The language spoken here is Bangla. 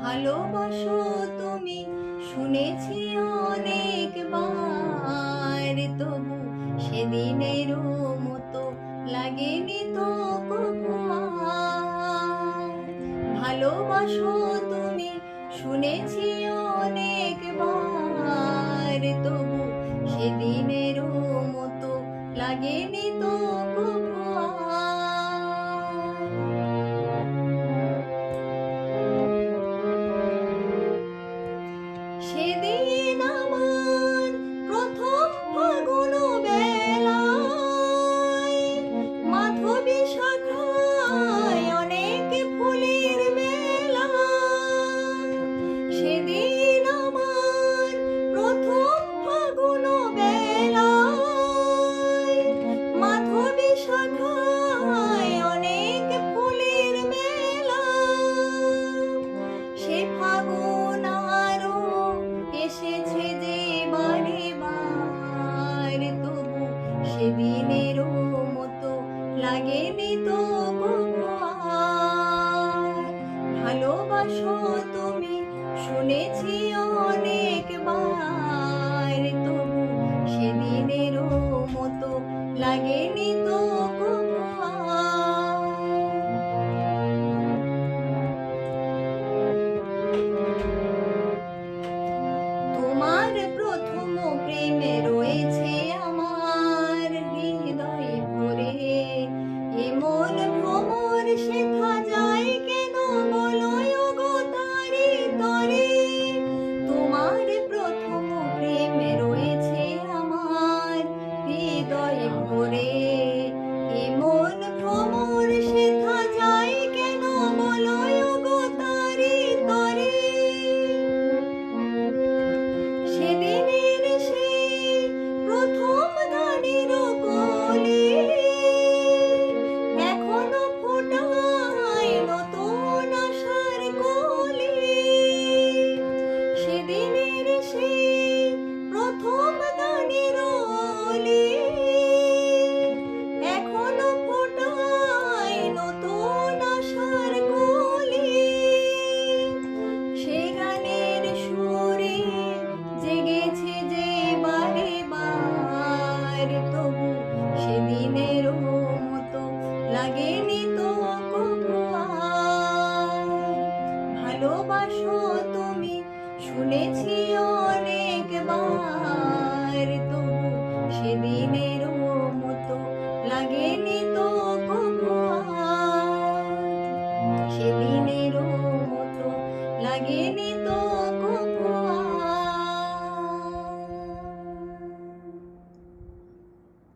ভালোবাসো তুমি শুনেছি অনেকবার, তবু সেদিনেরও মতো লাগেনি তো কবু আর। ভালোবাসো তুমি শুনেছি অনেকবার, তবু সেদিনেরও মতো লাগেনি তো কবু আর। সেদিন আমার প্রথম ফাগুন বেলায়, মাধবী শাখায় অনেক ফুলের মেলা। সেদিন আমার প্রথম ফাগুন বেলায়, মাধবী শাখায় অনেক ফুলের মেলা। সে ফাগুন এসেছে যে বারে বার, তবু সেদিনেরও মতো লাগেনি তো কবু আর। ভালোবাসো তুমি শুনেছি অনেকবার, তবু সেদিনেরও মতো লাগেনি তো কবু আর। তোমার প্রথম প্রেমে রয়েছে আমার হৃদয় ভরে, এমন ভ্রমর শেখা যায় কেন বলো গো তারি তরে। তোমার প্রথম প্রেমে রয়েছে আমার হৃদয় ভরে, এমন ভ্রমর শেখা যায় কেন বলো গো তারি তরে। সেদিনের সেই প্রথম গানের কলি এখনো ফোটায় নতুন আশার কলি। সেদিনের সেই প্রথম গানের কলি এখনো ফোটায় নতুন আশার কলি। সে গানের সুরে জেগেছে যে বারে বার, তবু সেদিনেরও মতো লাগেনি তো কবু আর। ভালোবাসো তুমি শুনেছি অনেকবার, তবু সেদিনেরও মতো লাগেনি তো কবু আর। সেদিনেরও মতো লাগেনি তো